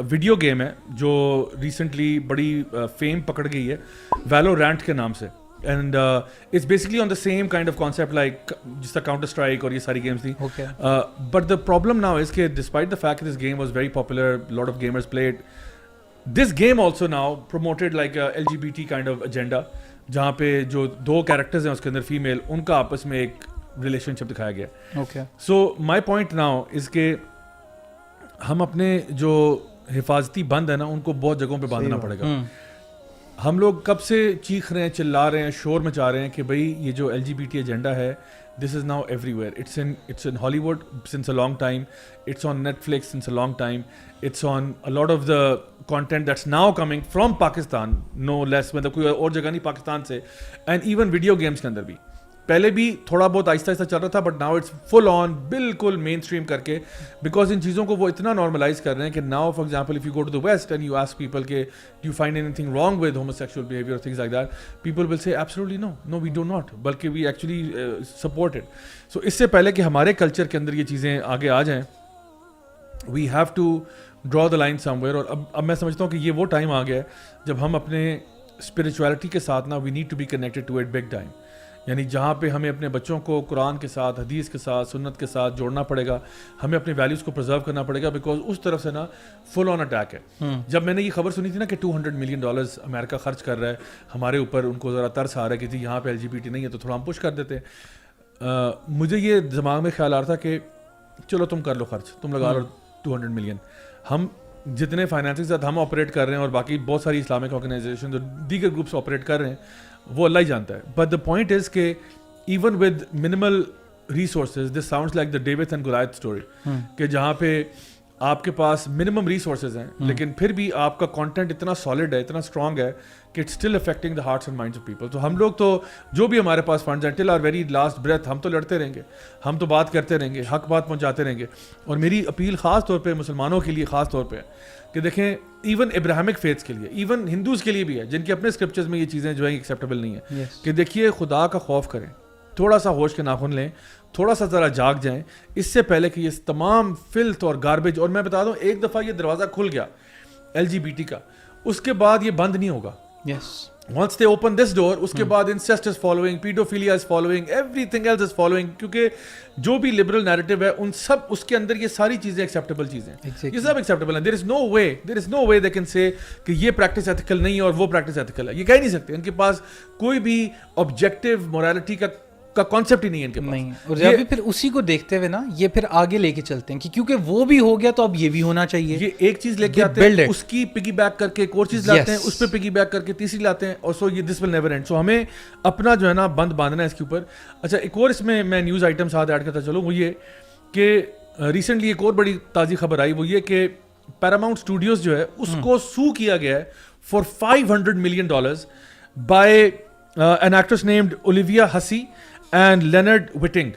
Video game ہے جو recently بڑی فیم پکڑ گئی ہے ویلورینٹ کے نام سے, and it's basically on the same kind of concept like جس طرح کاؤنٹر اسٹرائک اور یہ ساری گیمس تھیں. But the problem now is کہ despite the fact this game was very popular, lot of gamers played this game also now promoted like LGBT kind of agenda, جہاں پہ جو دو کیریکٹرز ہیں اس کے اندر فیمیل, ان کا آپس میں ایک ریلیشن شپ دکھایا گیا. سو مائی پوائنٹ ناؤ از کہ ہم اپنے جو حفاظتی بند ہے نا ان کو بہت جگہوں پہ باندھنا پڑے گا. ہم لوگ کب سے چیخ رہے ہیں, چلا رہے ہیں, شور مچا رہے ہیں کہ بھائی یہ جو LGBT ایجنڈا ہے this is now everywhere. It's in Hollywood since a long time, it's on Netflix since a long time, it's on a lot of the content that's now coming from Pakistan no less, مطلب کوئی اور جگہ نہیں پاکستان سے. And even video games کے اندر بھی پہلے بھی تھوڑا بہت آہستہ آہستہ چل رہا تھا, بٹ ناؤ اٹس فل آن بالکل مین اسٹریم کر کے, بیکاز ان چیزوں کو وہ اتنا نارملائز کر رہے ہیں کہ now for example if you go to the west and you ask people کہ do you find anything wrong with homosexual behaviour اور things like that, people will say absolutely no we do not, بلکہ we actually support it. So اس سے پہلے کہ ہمارے culture کے اندر یہ چیزیں آگے آ جائیں we have to draw the line somewhere. اور اب میں سمجھتا ہوں کہ یہ وہ ٹائم آ گیا ہے جب ہم اپنے اسپرچویلٹی کے ساتھ نا we need to be connected to it big time, یعنی جہاں پہ ہمیں اپنے بچوں کو قرآن کے ساتھ, حدیث کے ساتھ, سنت کے ساتھ جوڑنا پڑے گا, ہمیں اپنے ویلیوز کو پرزرو کرنا پڑے گا, بیکاز اس طرف سے نا فل آن اٹیک ہے. جب میں نے یہ خبر سنی تھی نا کہ $200 ملین امریکہ خرچ کر رہا ہے ہمارے اوپر, ان کو ذرا ترس آ رہا ہے کہ جی یہاں پہ LGBT نہیں ہے تو تھوڑا ہم پش کر دیتے. مجھے یہ دماغ میں خیال آ رہا تھا کہ چلو تم کر لو خرچ, تم لگا لو $200 ملین. ہم جتنے فائنانس کے ساتھ ہم آپریٹ کر رہے ہیں اور باقی بہت ساری اسلامک آرگنائزیشن جو دیگر گروپس آپریٹ کر رہے ہیں وہ اللہ ہی جانتا ہے. بٹ دا پوائنٹ از کہ even with minimal resources this sounds like the David and Goliath story, کہ جہاں پہ آپ کے پاس منیمم ریسورسز ہیں لیکن پھر بھی آپ کا کانٹینٹ اتنا سالڈ ہے, اتنا اسٹرانگ ہے کہ it's still affecting the hearts and minds of people. تو ہم لوگ تو جو بھی ہمارے پاس فنڈز ہیں till our very last breath ہم تو لڑتے رہیں گے, ہم تو بات کرتے رہیں گے, حق بات پہنچاتے رہیں گے. اور میری اپیل خاص طور پہ مسلمانوں کے لیے خاص طور پہ کہ دیکھیں ایون ابراہمک فیتھس کے لیے, ایون ہندوز کے لیے بھی ہے جن کے اپنے اسکرپچرز میں یہ چیزیں جو ہیں ایکسیپٹیبل نہیں ہیں, کہ دیکھیے خدا کا خوف کریں, تھوڑا سا ہوش کے ناخن لیں, تھوڑا سا ذرا جاگ جائیں, اس سے پہلے کہ یہ تمام فلتھ اور گاربیج. اور میں بتا دوں ایک دفعہ یہ دروازہ کھل گیا LGBT کا, اس کے بعد یہ بند نہیں ہوگا. once they open this door اس کے بعد incest is following, pedophilia is following, everything else is following, کیونکہ جو بھی liberal narrative ہے ان سب اس کے اندر یہ ساری چیزیں acceptable چیزیں, یہ سب acceptable ہیں. there is no way they can say کہ یہ practice ethical نہیں ہے اور وہ practice ethical ہے, یہ کہہ نہیں سکتے. ان کے پاس کوئی بھی objective morality کا کانسیپٹ ہی نہیں ہے ان کے پاس نہیں. اور ابھی پھر اسی کو دیکھتے ہوئے نا یہ پھر آگے لے کے چلتے ہیں کہ کیونکہ وہ بھی ہو گیا تو اب یہ بھی ہونا چاہیے. یہ ایک چیز لے کے آتے ہیں, اس کی پگی بیک کر کے ایک اور چیز لاتے ہیں, اس پہ پگی بیک کر کے تیسری لاتے ہیں, اور سو یہ دس ول نیور اینڈ. سو ہمیں اپنا جو ہے نا بند باندھنا ہے اس کے اوپر. اچھا ایک اور اس میں نیوز آئٹم ساتھ ایڈ کرتا چلوں, وہ یہ کہ ریسنٹلی ایک اور بڑی تازی خبر آئی, وہ یہ کہ پیراماؤنٹ اسٹوڈیوز جو ہے اس کو سو کیا گیا ہے for $500 million by an actress named Olivia Hussey and Leonard Whiting.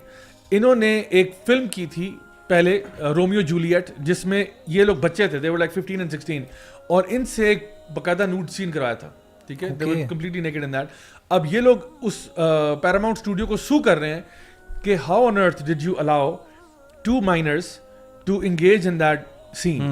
انہوں نے ایک فلم کی تھی پہلے رومیو جولیٹ, جس میں یہ لوگ بچے تھے, they were like 15 and 16, اور ان سے ایک باقاعدہ نوڈ سین کرایا تھا, ٹھیک ہے, they were completely naked in that. اب یہ لوگ اس پیراماؤنٹ اسٹوڈیو کو سو کر رہے ہیں کہ how on earth did you allow 2 minors to engage in that scene,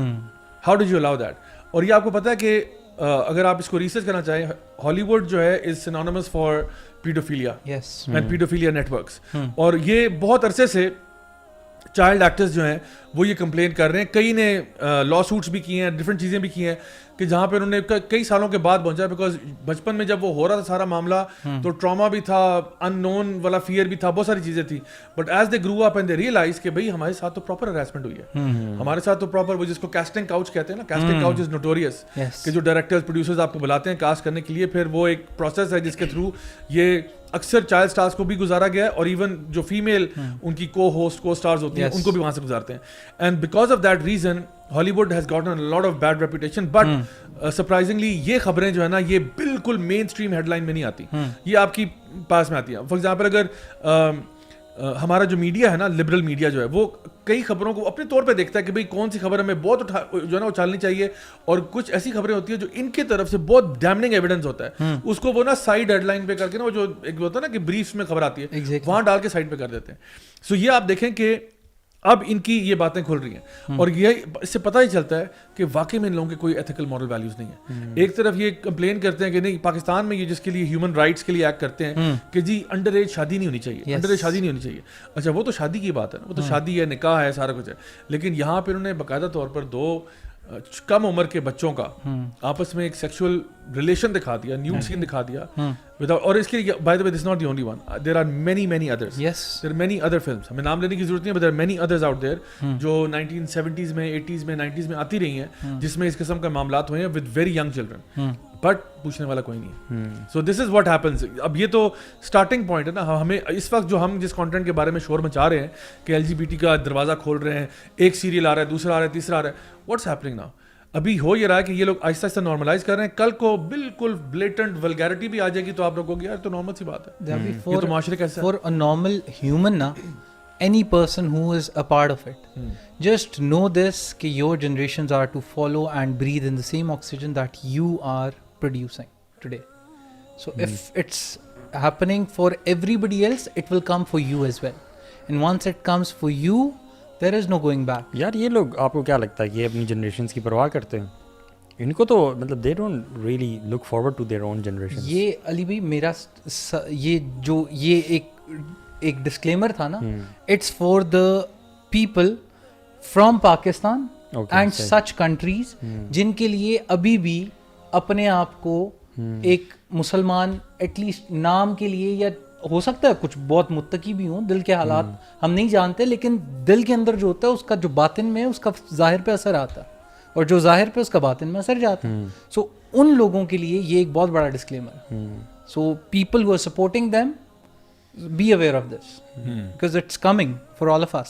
how did you allow that. اور یہ آپ کو پتا ہے کہ اگر آپ اس کو ریسرچ کرنا چاہیں, ہالی ووڈ جو ہے is synonymous for paedophilia and paedophilia networks, اور یہ بہت عرصے سے چائلڈ ایکٹرز جو ہیں وہ یہ کمپلین کر رہے ہیں. کئی نے لا سوٹس بھی کیے ہیں, ڈفرینٹ چیزیں بھی کی ہیں, کہ جہاں پہ انہوں نے کئی سالوں کے بعد پہنچا, بیکاز بچپن میں جب وہ ہو رہا تھا سارا معاملہ تو ٹراما بھی تھا, ان نون والا فیئر بھی تھا, بہت ساری چیزیں تھیں. But as they grow up and they realize کہ بھائی ہمارے ساتھ تو پراپر ہراسمنٹ ہوئی ہے, ہمارے ساتھ تو پراپر, وہ جس کو کاسٹنگ کاؤچ کہتے ہیں نا, کاسٹنگ کاؤچ از نوٹوریس, کہ جو ڈائریکٹرز پروڈیوسرز آپ کو بلاتے ہیں کاسٹ کرنے کے لیے, پھر وہ ایک پروسیس ہے جس کے تھرو یہ اکثر چائلڈ اسٹارز کو بھی گزارا گیا ہے, اور ایون جو فیمیل ان کی کو ہوسٹ کو اسٹارز ہوتی ہیں ان کو بھی وہاں سے گزارتے ہیں. And because of that reason Hollywood has gotten a lot of bad reputation. But surprisingly یہ خبریں جو ہے نا یہ بالکل مین اسٹریم ہیڈ لائن میں نہیں آتی, یہ آپ کی پاس میں آتی ہیں. فار ایگزامپل اگر ہمارا جو میڈیا ہے نا, لبرل میڈیا جو ہے, وہ کئی خبروں کو اپنے طور پہ دیکھتا ہے کہ بھئی کون سی خبر ہمیں بہت جو ہے نا اچھالنی چاہیے, اور کچھ ایسی خبریں ہوتی ہیں جو ان کی طرف سے بہت ڈیمننگ ایویڈنس ہوتا ہے, اس کو وہ نا سائڈ ہیڈ لائن پہ کر کے نا, وہ جو ایک ہوتا ہے نا کہ بریفس میں خبر آتی ہے وہاں ڈال کے سائڈ پہ کر دیتے ہیں. سو یہ آپ دیکھیں کہ اب ان کی یہ باتیں کھل رہی ہیں اور یہ اس سے پتہ ہی چلتا ہے کہ واقعی میں ان لوگوں کے کوئی ایتھیکل مورل ویلیوز نہیں ہیں. ایک طرف یہ کمپلین کرتے ہیں کہ نہیں پاکستان میں یہ جس کے لیے ہیومن رائٹس کے لیے ایکٹ کرتے ہیں کہ جی انڈر ایج شادی نہیں ہونی چاہیے, انڈر ایج شادی نہیں ہونی چاہیے. اچھا وہ تو شادی کی بات ہے, وہ تو شادی ہے, نکاح ہے, سارا کچھ ہے, لیکن یہاں پہ انہوں نے باقاعدہ طور پر 2 کم عمر کے بچوں کا آپس میں ایک سیکشل ریلیشن دکھا دیا, نیوڈ سین دکھا دیا. اور اس کے by the way this not the only one, there are many others, there many other films, ہمیں نام لینے کی ضرورت نہیں ہے, but there many others out there جو 1970s میں 80s میں 90s میں آتی رہی ہیں جس میں اس قسم کا معاملات ہوئے ہیں with very young children, but پوچھنے والا کوئی نہیں ہے. سو دس از واٹ ہیپنس. اب یہ تو اسٹارٹنگ پوائنٹ ہے نا. ہمیں اس وقت جو ہم جس کانٹینٹ کے بارے میں شور مچا رہے ہیں کہ LGBT کا دروازہ کھول رہے ہیں, ایک سیریل آ رہا ہے, دوسرا آ رہا ہے, تیسرا آ رہا ہے, واٹس ہیپننگ ناؤ. ابھی ہو یہ رہا ہے کہ یہ لوگ آہستہ آہستہ نارملائز کر رہے ہیں, کل کو بالکل بلیٹنٹ ولگیرٹی بھی آ جائے گی تو آپ لوگوں کو یار تو نارمل سی بات ہے, یہ تو معاشرے کیسا ہے. فار اے نارمل ہیومن نا, any person who is a part of it, just know this کہ your generations are to follow and breathe in the same oxygen that you are producing today. So if it's happening for everybody else, it will come for you as well, and once it comes for you, there is no going back. یار یہ لوگ آپ کو کیا لگتا ہے یہ اپنی جنریشنز کی پرواہ کرتے ہیں؟ ان کو تو مطلب they don't really look forward to their own generation. یہ علی بھائی میرا یہ ایک ڈسکلیمر تھا نا, it's for the people from Pakistan and such countries جن کے لیے ابھی بھی اپنے آپ کو ایک مسلمان ایٹ لیسٹ نام کے لیے, یا ہو سکتا ہے کچھ بہت متقی بھی ہوں, دل کے حالات ہم نہیں جانتے, لیکن دل کے اندر جو ہوتا ہے اس کا جو باطن میں اس کا ظاہر پہ اثر آتا ہے, اور جو ظاہر پہ اس کا باطن میں اثر جاتا ہے. سو ان لوگوں کے لیے یہ ایک بہت بڑا ڈسکلیمر ہے. So people who are supporting them, be aware of this because it's coming for all of us.